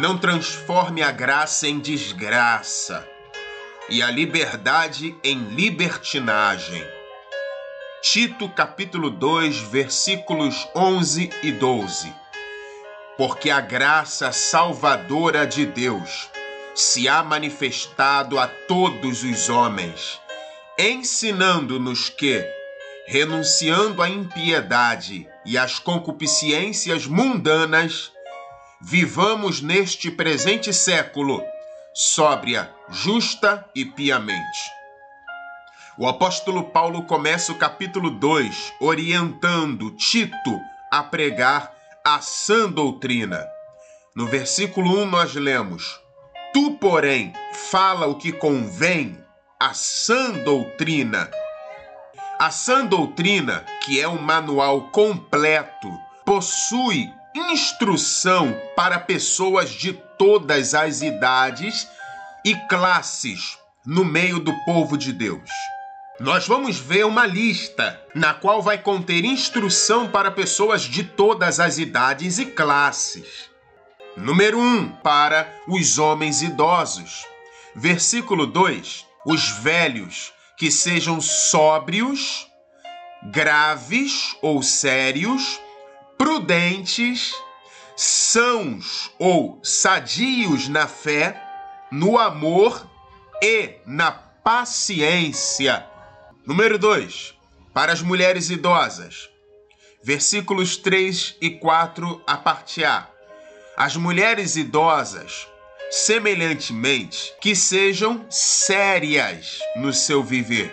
Não transforme a graça em desgraça e a liberdade em libertinagem. Tito capítulo 2, versículos 11 e 12. Porque a graça salvadora de Deus se há manifestado a todos os homens, ensinando-nos que, renunciando à impiedade e às concupiscências mundanas, vivamos neste presente século sóbria, justa e piamente. O apóstolo Paulo começa o capítulo 2 orientando Tito a pregar a sã doutrina. No versículo 1 nós lemos: Tu, porém, fala o que convém à sã doutrina. A sã doutrina, que é um manual completo, possui instrução para pessoas de todas as idades e classes no meio do povo de Deus. Nós vamos ver uma lista na qual vai conter instrução para pessoas de todas as idades e classes. Número 1, para os homens idosos. Versículo 2, os velhos que sejam sóbrios, graves ou sérios, prudentes, sãos ou sadios na fé, no amor e na paciência. Número 2, para as mulheres idosas. Versículos 3 e 4, a parte A. As mulheres idosas, semelhantemente, que sejam sérias no seu viver,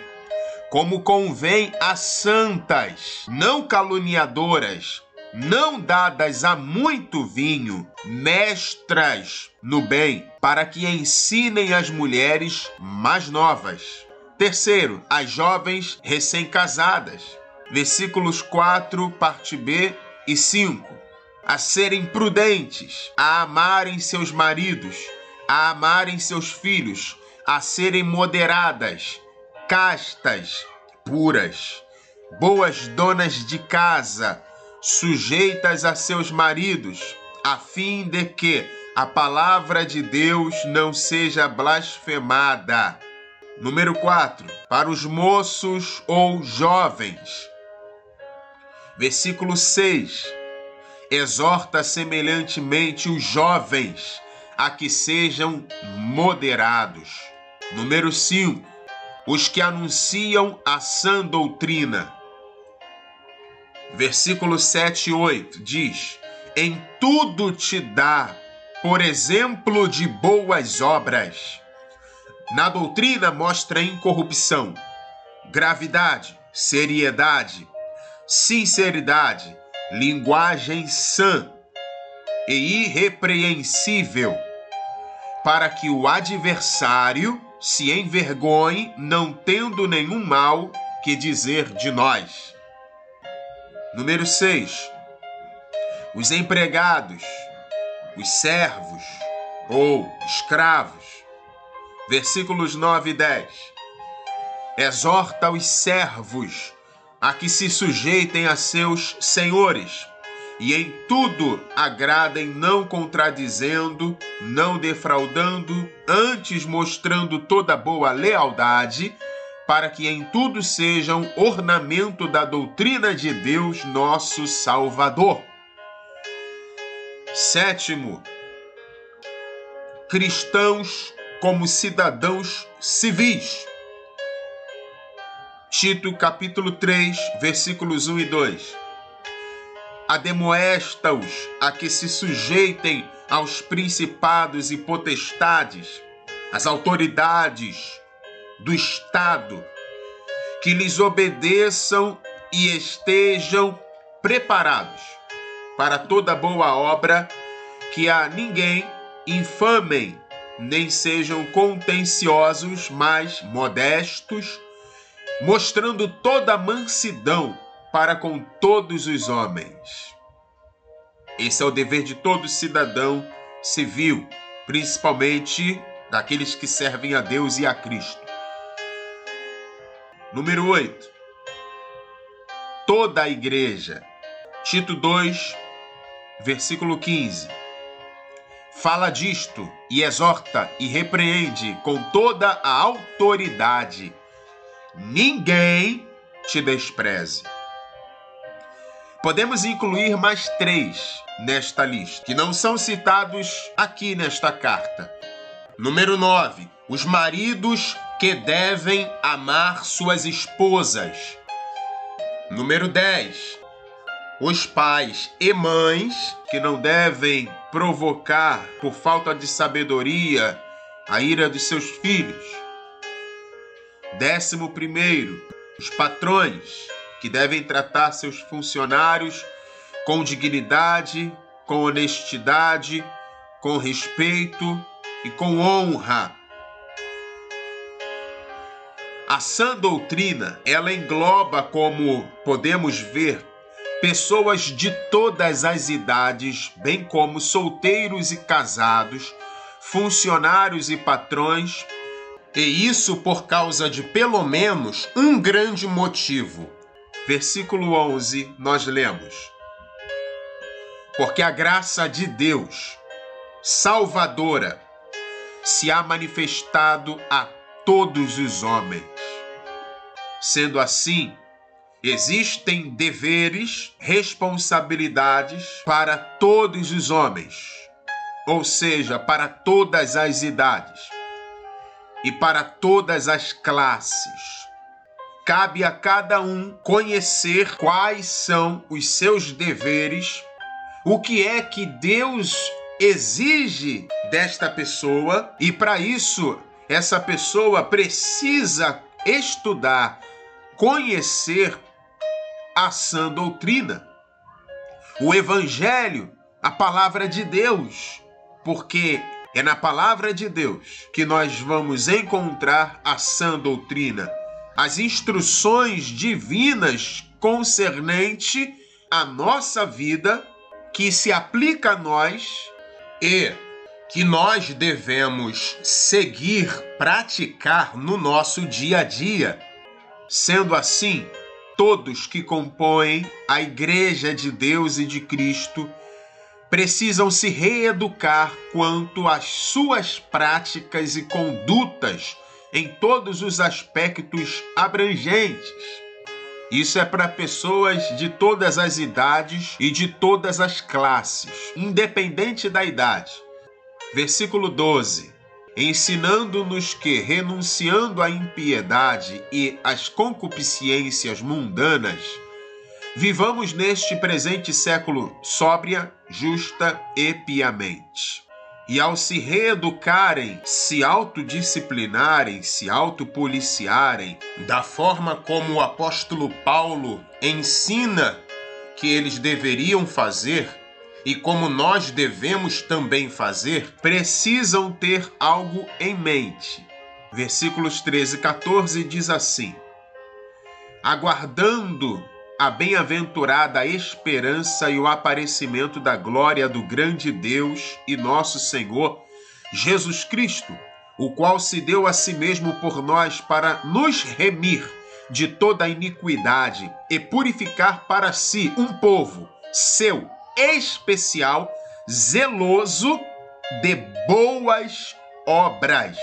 como convém a santas, não caluniadoras, não dadas a muito vinho, mestras no bem, para que ensinem as mulheres mais novas. Terceiro, as jovens recém-casadas. Versículos 4, parte B e 5. A serem prudentes, a amarem seus maridos, a amarem seus filhos, a serem moderadas, castas, puras, boas donas de casa, sujeitas a seus maridos, a fim de que a palavra de Deus não seja blasfemada. Número 4, para os moços ou jovens. Versículo 6. Exorta semelhantemente os jovens a que sejam moderados. Número 5. Os que anunciam a sã doutrina. Versículo 7 e 8 diz: Em tudo te dá, por exemplo de boas obras. Na doutrina mostra incorrupção, gravidade, seriedade, sinceridade, linguagem sã e irrepreensível, para que o adversário se envergonhe, não tendo nenhum mal que dizer de nós. Número 6. Os empregados, os servos ou escravos. Versículos 9 e 10. Exorta os servos a que se sujeitem a seus senhores, e em tudo agradem, não contradizendo, não defraudando, antes mostrando toda boa lealdade, para que em tudo sejam ornamento da doutrina de Deus, nosso Salvador. Sétimo, cristãos como cidadãos civis. Tito capítulo 3, versículos 1 e 2. Admoesta-os a que se sujeitem aos principados e potestades, às autoridades do Estado, que lhes obedeçam e estejam preparados para toda boa obra, que a ninguém infamem, nem sejam contenciosos, mas modestos, mostrando toda a mansidão para com todos os homens. Esse é o dever de todo cidadão civil, principalmente daqueles que servem a Deus e a Cristo. Número 8. Toda a igreja. Tito 2, versículo 15. fala disto e exorta e repreende com toda a autoridade. Ninguém te despreze. Podemos incluir mais 3 nesta lista, que não são citados aqui nesta carta. Número 9. Os maridos que devem amar suas esposas. Número 10. Os pais e mães que não devem provocar, por falta de sabedoria, a ira dos seus filhos. 11. Os patrões que devem tratar seus funcionários com dignidade, com honestidade, com respeito e com honra. A sã doutrina, ela engloba, como podemos ver, pessoas de todas as idades, bem como solteiros e casados, funcionários e patrões, e isso por causa de pelo menos um grande motivo. Versículo 11, nós lemos: porque a graça de Deus, salvadora, se há manifestado a todos os homens. Sendo assim, existem deveres, responsabilidades para todos os homens, ou seja, para todas as idades e para todas as classes. Cabe a cada um conhecer quais são os seus deveres, o que é que Deus exige desta pessoa, e para isso, essa pessoa precisa estudar, conhecer a sã doutrina, o Evangelho, a palavra de Deus, porque é na palavra de Deus que nós vamos encontrar a sã doutrina, as instruções divinas concernente à nossa vida, que se aplica a nós e que nós devemos seguir, praticar no nosso dia a dia. Sendo assim, todos que compõem a Igreja de Deus e de Cristo precisam se reeducar quanto às suas práticas e condutas em todos os aspectos abrangentes. Isso é para pessoas de todas as idades e de todas as classes, independente da idade. Versículo 12. Ensinando-nos que, renunciando à impiedade e às concupiscências mundanas, vivamos neste presente século sóbria, justa e piamente. E ao se reeducarem, se autodisciplinarem, se autopoliciarem, da forma como o apóstolo Paulo ensina que eles deveriam fazer, e como nós devemos também fazer, precisam ter algo em mente. Versículos 13 e 14 diz assim: aguardando a bem-aventurada esperança e o aparecimento da glória do grande Deus e nosso Senhor Jesus Cristo, o qual se deu a si mesmo por nós para nos remir de toda iniquidade e purificar para si um povo seu especial, zeloso de boas obras.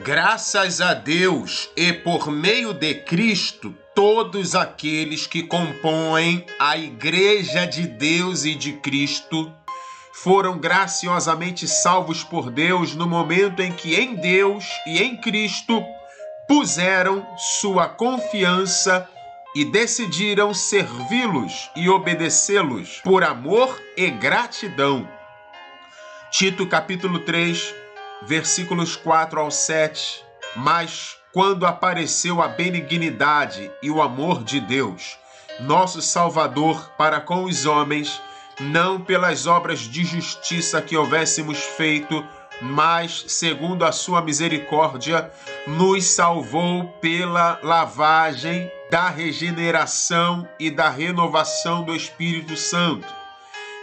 Graças a Deus e por meio de Cristo, todos aqueles que compõem a Igreja de Deus e de Cristo foram graciosamente salvos por Deus no momento em que em Deus e em Cristo puseram sua confiança e decidiram servi-los e obedecê-los por amor e gratidão. Tito capítulo 3, versículos 4 ao 7. Mas quando apareceu a benignidade e o amor de Deus, nosso Salvador, para com os homens, não pelas obras de justiça que houvéssemos feito, mas, segundo a sua misericórdia, nos salvou pela lavagem da regeneração e da renovação do Espírito Santo,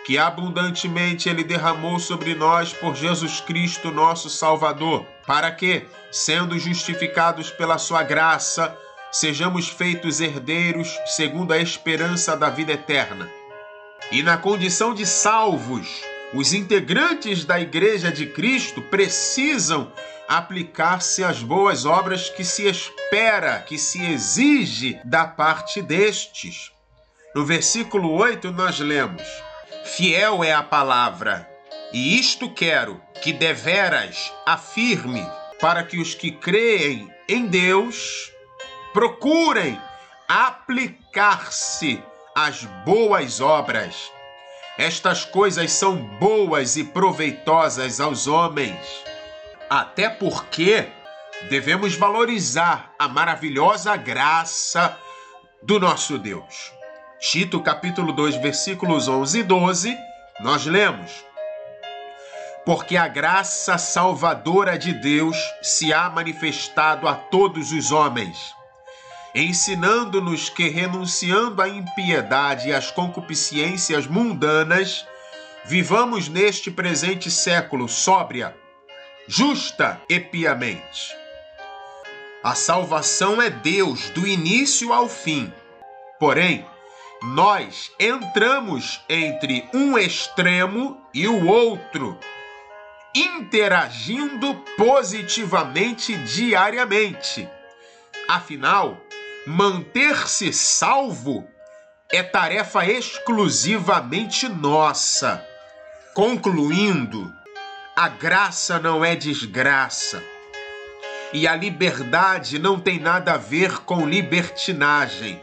que abundantemente Ele derramou sobre nós por Jesus Cristo, nosso Salvador, para que, sendo justificados pela sua graça, sejamos feitos herdeiros segundo a esperança da vida eterna. E na condição de salvos, Os integrantes da Igreja de Cristo precisam aplicar-se às boas obras que se espera, que se exige da parte destes. No versículo 8 nós lemos: fiel é a palavra, e isto quero, que deveras afirme, para que os que creem em Deus procurem aplicar-se às boas obras. Estas coisas são boas e proveitosas aos homens, até porque devemos valorizar a maravilhosa graça do nosso Deus. Tito, capítulo 2, versículos 11 e 12, nós lemos: porque a graça salvadora de Deus se há manifestado a todos os homens, ensinando-nos que, renunciando à impiedade e às concupiscências mundanas, vivamos neste presente século sóbria, justa e piamente. A salvação é Deus do início ao fim. Porém, nós entramos entre um extremo e o outro, interagindo positivamente diariamente. Afinal, manter-se salvo é tarefa exclusivamente nossa. Concluindo, a graça não é desgraça. E a liberdade não tem nada a ver com libertinagem.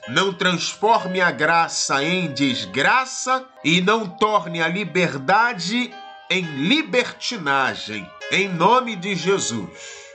Não transforme a graça em desgraça e não torne a liberdade em libertinagem. Em nome de Jesus.